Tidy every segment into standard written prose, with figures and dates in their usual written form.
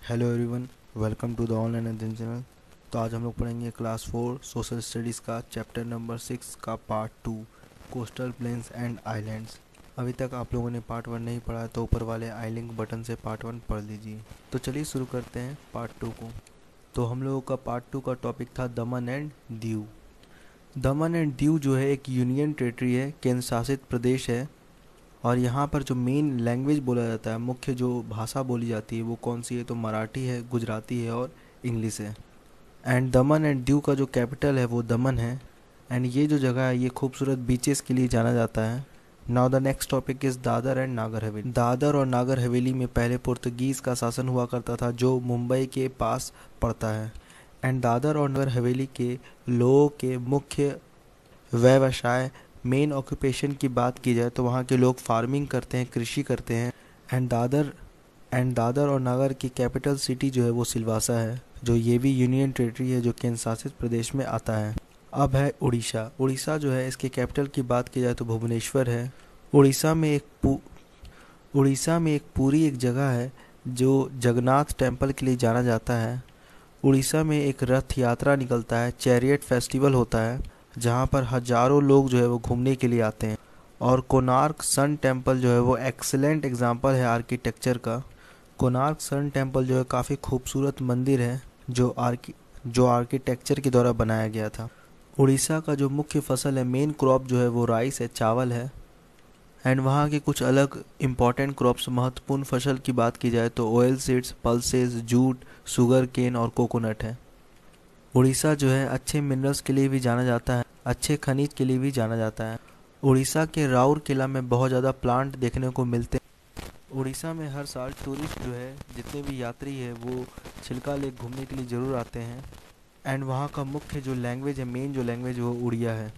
Hello everyone, welcome to the online अध्ययन channel. तो आज हम लोग पढ़ेंगे क्लास 4 सोशल स्टडीज़ का चैप्टर नंबर 6 का part 2 coastal plains and islands. अभी तक आप लोगों ने पार्ट 1 नहीं पढ़ा है तो ऊपर वाले आई लिंक बटन से पार्ट 1 पढ़ लीजिए। तो चलिए शुरू करते हैं पार्ट 2 को। तो हम लोगों का पार्ट 2 का टॉपिक था दमन and Diu. Daman and Diu जो है एक यूनियन टेरिटरी है, केंद्र शासित प्रदेश है। और यहाँ पर जो मेन लैंग्वेज बोला जाता है, मुख्य जो भाषा बोली जाती है वो कौन सी है, तो मराठी है, गुजराती है और इंग्लिश है। एंड दमन एंड दीव का जो कैपिटल है वो दमन है। एंड ये जो जगह है ये खूबसूरत बीचेस के लिए जाना जाता है। Now the next topic is Dadar and Nagar Haveli. Dadar और नागर हवेली में पहले पुर्तगीज़ का शासन हुआ करता था जो मुंबई के पास पड़ता है। एंड दादर और नागर हवेली के लोगों के मुख्य व्यवसाय मेन ऑक्यूपेशन की बात की जाए तो वहाँ के लोग फार्मिंग करते हैं, कृषि करते हैं। एंड दादर और नागर की कैपिटल सिटी जो है वो सिलवासा है, जो ये भी यूनियन टेरिटरी है जो केंद्र शासित प्रदेश में आता है। अब है उड़ीसा। उड़ीसा जो है इसके कैपिटल की बात की जाए तो भुवनेश्वर है। उड़ीसा में एक पूरी एक जगह है जो जगन्नाथ टेम्पल के लिए जाना जाता है। उड़ीसा में एक रथ यात्रा निकलता है, चैरियट फेस्टिवल होता है जहाँ पर हजारों लोग जो है वो घूमने के लिए आते हैं। और कोणार्क सन टेम्पल जो है वो एक्सीलेंट एग्जांपल है आर्किटेक्चर का। कोणार्क सन टेम्पल जो है काफ़ी खूबसूरत मंदिर है जो आर्किटेक्चर के द्वारा बनाया गया था। उड़ीसा का जो मुख्य फसल है, मेन क्रॉप जो है वो राइस है, चावल है। एंड वहाँ के कुछ अलग इम्पॉर्टेंट क्रॉप्स, महत्वपूर्ण फसल की बात की जाए तो oil seeds, pulses, jute, sugar cane और कोकोनट है। उड़ीसा जो है अच्छे मिनरल्स के लिए भी जाना जाता है, अच्छे खनिज के लिए भी जाना जाता है। उड़ीसा के राउरकेला में बहुत ज़्यादा प्लांट देखने को मिलते हैं। उड़ीसा में हर साल टूरिस्ट जो है, जितने भी यात्री है वो चिल्का लेक घूमने के लिए ज़रूर आते हैं। एंड वहाँ का मुख्य जो लैंग्वेज है, मेन जो लैंग्वेज वो उड़िया है।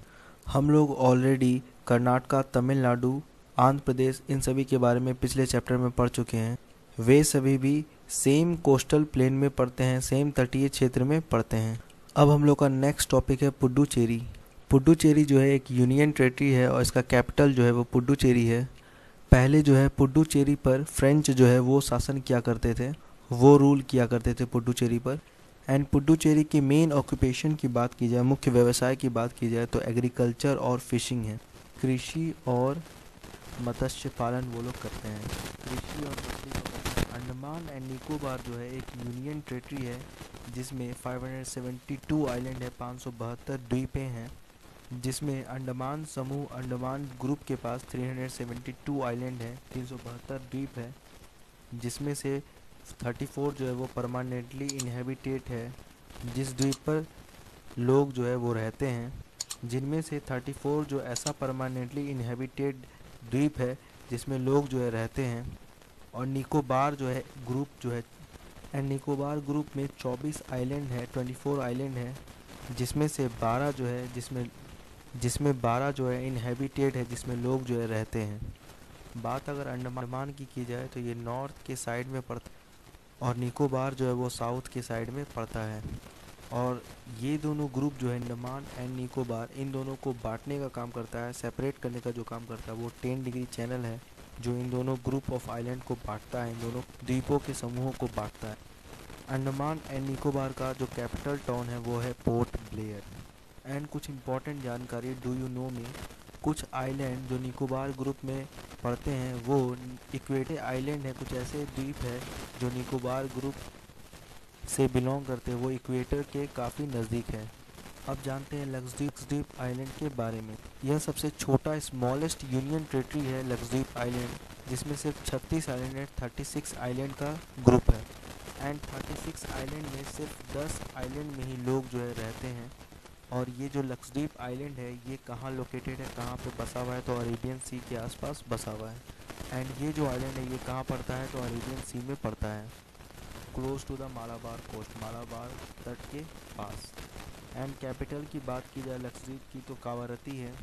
हम लोग ऑलरेडी कर्नाटका, तमिलनाडु, आंध्र प्रदेश इन सभी के बारे में पिछले चैप्टर में पढ़ चुके हैं। वे सभी भी सेम कोस्टल प्लेन में पड़ते हैं, सेम तटीय क्षेत्र में पड़ते हैं। अब हम लोग का नेक्स्ट टॉपिक है पुडुचेरी। पुडुचेरी जो है एक यूनियन टेरिटरी है और इसका कैपिटल जो है वो पुडुचेरी है। पहले जो है पुडुचेरी पर फ्रेंच जो है वो शासन किया करते थे, वो रूल किया करते थे पुडुचेरी पर। एंड पुडुचेरी की मेन ऑक्यूपेशन की बात की जाए, मुख्य व्यवसाय की बात की जाए तो एग्रीकल्चर और फिशिंग है। कृषि और मत्स्य पालन वो लोग करते हैं, कृषि और मछली पकड़ना। अंडमान एंड निकोबार जो है एक यूनियन टेरिटरी है जिसमें 572 आइलैंड है, 572 द्वीपें हैं। जिसमें अंडमान समूह, अंडमान ग्रुप के पास 372 आइलैंड है, 372 द्वीप है। जिसमें से 34 जो है वो परमानेंटली इनहेबिटेड है, जिस द्वीप पर लोग जो है वो रहते हैं। जिनमें से 34 जो ऐसा परमानेंटली इनहेबिटेड द्वीप है जिसमें लोग जो है रहते हैं। और निकोबार जो है ग्रुप जो है, एंड निकोबार ग्रुप में 24 आइलैंड है, 24 आइलैंड है। जिसमें से 12 जो है जिसमें 12 जो है इनहेबिटेड है, जिसमें लोग जो है रहते हैं। बात अगर अंडमान की जाए तो ये नॉर्थ के साइड में पड़ता है और निकोबार जो है वो साउथ के साइड में पड़ता है। और ये दोनों ग्रुप जो है अंडमान एंड निकोबार, इन दोनों को बांटने का काम करता है, सेपरेट करने का जो काम करता है वो 10 डिग्री चैनल है जो इन दोनों ग्रुप ऑफ आइलैंड को बांटता है, इन दोनों द्वीपों के समूहों को बांटता है। अंडमान एंड निकोबार का जो कैपिटल टाउन है वो है पोर्ट ब्लेयर। एंड कुछ इम्पॉर्टेंट जानकारी डू यू नो में, कुछ आइलैंड जो निकोबार ग्रुप में पड़ते हैं वो इक्वेटर आइलैंड है, कुछ ऐसे द्वीप है जो निकोबार ग्रुप से बिलोंग करते हैं, वो इक्वेटर के काफ़ी नज़दीक है। अब जानते हैं लक्षद्वीप आइलैंड के बारे में। यह सबसे छोटा स्मॉलेस्ट यूनियन टेरिटरी है लक्षद्वीप आइलैंड, जिसमें सिर्फ 36 आइलैंड है, 36 आइलैंड का ग्रुप है। एंड 36 आइलैंड में सिर्फ 10 आइलैंड में ही लोग जो है रहते हैं। और ये जो लक्षद्वीप आइलैंड है ये कहाँ लोकेटेड है, कहाँ पे बसा हुआ है, तो अरेबियन सी के आसपास बसा हुआ है। एंड ये जो आइलैंड है ये कहाँ पड़ता है, तो अरेबियन सी में पड़ता है, close to the Malabar coast, Malabar तट के पास। एंड कैपिटल की बात की जाए लक्षद्वीप की तो कावारती है।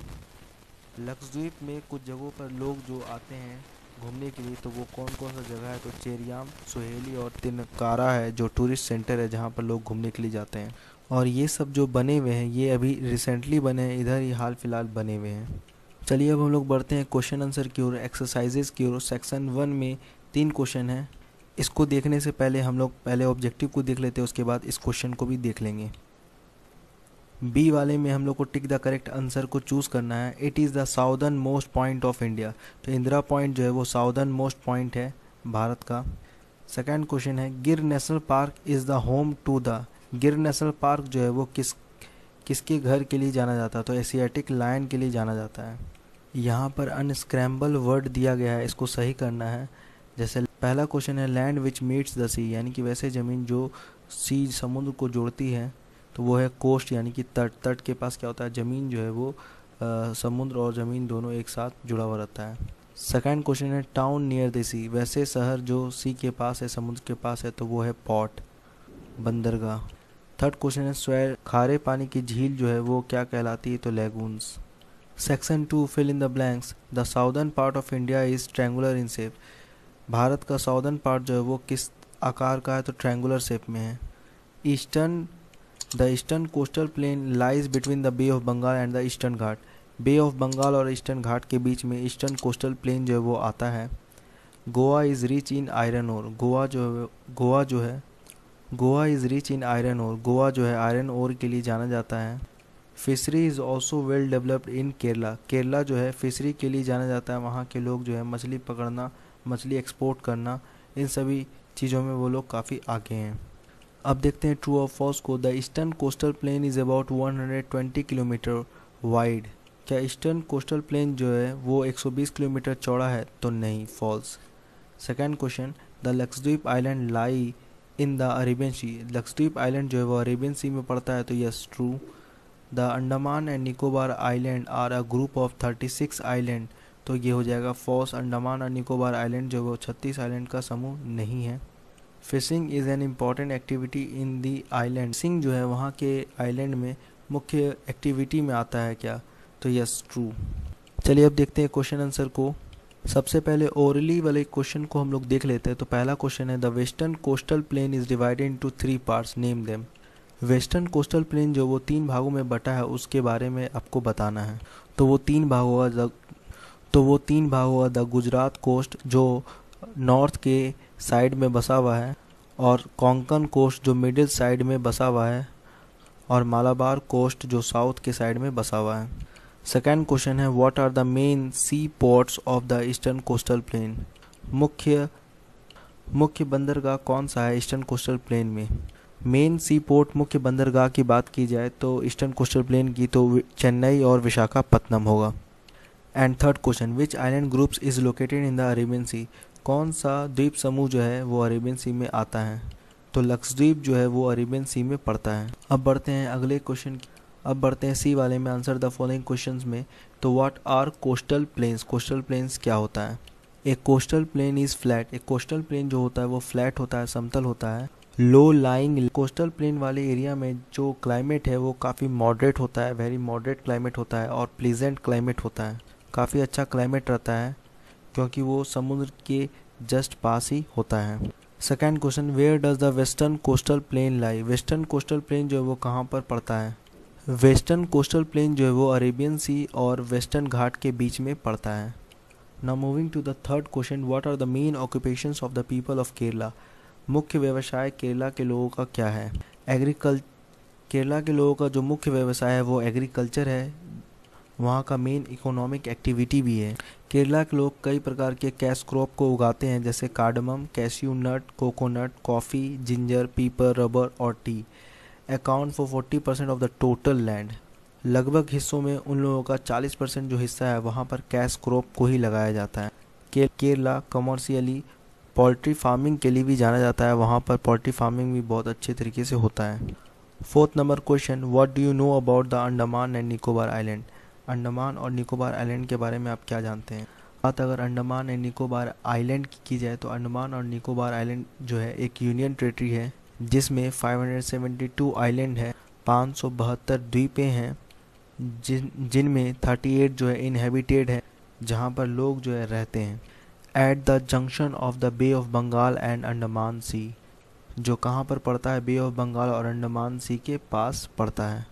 लक्षद्वीप में कुछ जगहों पर लोग जो आते हैं घूमने के लिए, तो वो कौन कौन सा जगह है, तो चेरियाम, सुहेली और तिनकारा है जो टूरिस्ट सेंटर है जहाँ पर लोग घूमने के लिए जाते हैं। और ये सब जो बने हुए हैं ये अभी रिसेंटली बने हैं, इधर ही हाल फिलहाल बने हुए हैं। चलिए अब हम लोग बढ़ते हैं क्वेश्चन आंसर की ओर, एक्सरसाइजेज की ओर। सेक्शन 1 में 3 क्वेश्चन है। इसको देखने से पहले हम लोग पहले ऑब्जेक्टिव को देख लेते हैं, उसके बाद इस क्वेश्चन को भी देख लेंगे। बी वाले में हम लोग को टिक द करेक्ट आंसर को चूज़ करना है। It is the southern most point of India. तो इंदिरा पॉइंट जो है वो साउदर्न मोस्ट पॉइंट है भारत का। सेकंड क्वेश्चन है Gir national park is the home to the. Gir national park जो है वो किसके घर के लिए जाना जाता है? तो एशियाटिक लायन के लिए जाना जाता है। यहाँ पर अनस्क्रैम्बल वर्ड दिया गया है, इसको सही करना है। जैसे पहला क्वेश्चन है लैंड विच मीट्स द सी, यानी कि वैसे ज़मीन जो सी समुद्र को जोड़ती है, तो वो है कोस्ट, यानी कि तट। तट के पास क्या होता है? ज़मीन जो है वो समुद्र और ज़मीन दोनों एक साथ जुड़ा हुआ रहता है। सेकंड क्वेश्चन है टाउन नियर द सी, वैसे शहर जो सी के पास है, समुद्र के पास है, तो वो है पोर्ट, बंदरगाह। थर्ड क्वेश्चन है स्वैर, खारे पानी की झील जो है वो क्या कहलाती है? तो lagoons. Section 2 fill in the blanks. The southern part of India is triangular in shape. Bharat का साउदर्न पार्ट जो है वो किस आकार का है? तो ट्रैंगुलर शेप में है। The eastern coastal plain lies between the bay of Bengal and the Eastern Ghat. Bay of Bengal और ईस्टर्न घाट के बीच में ईस्टर्न कोस्टल प्लेन जो है वो आता है। Goa is rich in iron ore. Goa is rich in iron ore. Goa जो है आयरन ओर के लिए जाना जाता है। Fishery is also well developed in Kerala. Kerala जो है फिशरी के लिए जाना जाता है। वहाँ के लोग जो है मछली पकड़ना, मछली एक्सपोर्ट करना, इन सभी चीज़ों में वो लोग काफ़ी आगे हैं। अब देखते हैं ट्रू और फॉल्स को। The eastern coastal plain is about 120 kilometre wide. क्या ईस्टर्न कोस्टल प्लेन जो है वो 120 किलोमीटर चौड़ा है? तो नहीं, false. Second question the Lakshadweep island lie in the Arabian sea. Lakshadweep island जो है वो अरेबियन सी में पड़ता है, तो yes, true. The Andaman and Nicobar island are a group of 36 island. तो ये हो जाएगा फॉल्स। अंडमान और निकोबार आइलैंड जो है वो 36 आइलैंड का समूह नहीं है। Fishing is an important activity in the island. Fishing जो है वहाँ के आइलैंड में मुख्य एक्टिविटी में आता है क्या? तो यस, ट्रू। चलिए अब देखते हैं क्वेश्चन आंसर को। सबसे पहले ओरली वाले क्वेश्चन को हम लोग देख लेते हैं। तो पहला क्वेश्चन है the western coastal plain is divided into 3 parts, name them. Western coastal plain जो वो 3 भागों में बटा है, उसके बारे में आपको बताना है। तो वो तीन भाग होगा द गुजरात कोस्ट जो नॉर्थ के साइड में बसा हुआ है, और कोंकण कोस्ट जो मिडिल साइड में बसा हुआ है, और मालाबार कोस्ट जो साउथ के साइड में बसा हुआ है। सेकेंड क्वेश्चन है what are the main sea ports of the eastern coastal plain. मुख्य बंदरगाह कौन सा है ईस्टर्न कोस्टल प्लेन में? मेन सी पोर्ट, मुख्य बंदरगाह की बात की जाए तो ईस्टर्न कोस्टल प्लेन की तो चेन्नई और विशाखापत्तनम होगा। And third question which island groups is located in the Arabian sea. कौन सा द्वीप समूह जो है वो अरेबियन सी में आता है? तो लक्षद्वीप जो है वो अरेबियन सी में पड़ता है। अब बढ़ते हैं अगले क्वेश्चन की। अब बढ़ते हैं सी वाले में, आंसर द फॉलोइंग क्वेश्चंस में। तो what are coastal plains. Coastal plains क्या होता है? एक कोस्टल प्लेन इज फ्लैट। एक कोस्टल प्लेन जो होता है वो फ्लैट होता है, समतल होता है। लो लाइंग, कोस्टल प्लेन वाले एरिया में जो क्लाइमेट है वो काफ़ी मॉडरेट होता है, वेरी मॉडरेट क्लाइमेट होता है, और प्लीजेंट क्लाइमेट होता है। काफ़ी अच्छा क्लाइमेट रहता है क्योंकि वो समुद्र के जस्ट पास ही होता है। Second question where does the western coastal plain lie. Western coastal plain जो है वो कहाँ पर पड़ता है? वेस्टर्न कोस्टल प्लेन जो है वो अरेबियन सी और वेस्टर्न घाट के बीच में पड़ता है। Now moving to the third question what are the main occupations of the people of Kerala. मुख्य व्यवसाय केरला के लोगों का क्या है? केरला के लोगों का जो मुख्य व्यवसाय है वो एग्रीकल्चर है, वहाँ का मेन इकोनॉमिक एक्टिविटी भी है। केरला के लोग कई प्रकार के कैश क्रॉप को उगाते हैं, जैसे cardamom, cashew nut, coconut, coffee, ginger, pepper, rubber और tea. Account for 40% of the total land. लगभग हिस्सों में उन लोगों का 40% जो हिस्सा है वहाँ पर कैश क्रॉप को ही लगाया जाता है। केरला कमर्शियली पोल्ट्री फार्मिंग के लिए भी जाना जाता है, वहाँ पर पोल्ट्री फार्मिंग भी बहुत अच्छे तरीके से होता है। Fourth number question what do you know about the Andaman and Nicobar island. Andaman और निकोबार आइलैंड के बारे में आप क्या जानते हैं? बात अगर अंडमान एंड निकोबार आइलैंड की जाए तो अंडमान और निकोबार आइलैंड जो है एक यूनियन टेरिटरी है जिसमें 572 आइलैंड है, 572 द्वीपें हैं, जिनमें 38 जो है इनहेबिटेड है, जहां पर लोग जो है रहते हैं। At the junction of the bay of Bengal and Andaman sea, जो कहाँ पर पड़ता है? बे ऑफ बंगाल और अंडमान सी के पास पड़ता है।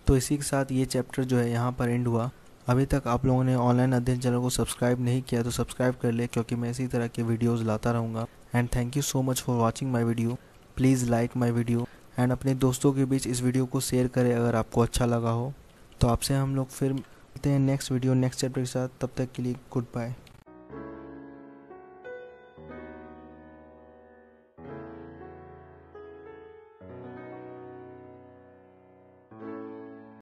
तो इसी के साथ ये चैप्टर जो है यहाँ पर एंड हुआ। अभी तक आप लोगों ने ऑनलाइन अध्ययन चैनल को सब्सक्राइब नहीं किया तो सब्सक्राइब कर ले, क्योंकि मैं इसी तरह के वीडियोस लाता रहूँगा। And thank you so much for watching my video. Please like my video and अपने दोस्तों के बीच इस वीडियो को शेयर करें अगर आपको अच्छा लगा हो। तो आपसे हम लोग फिर मिलते हैं नेक्स्ट वीडियो नेक्स्ट चैप्टर के साथ। तब तक के लिए गुड बाय।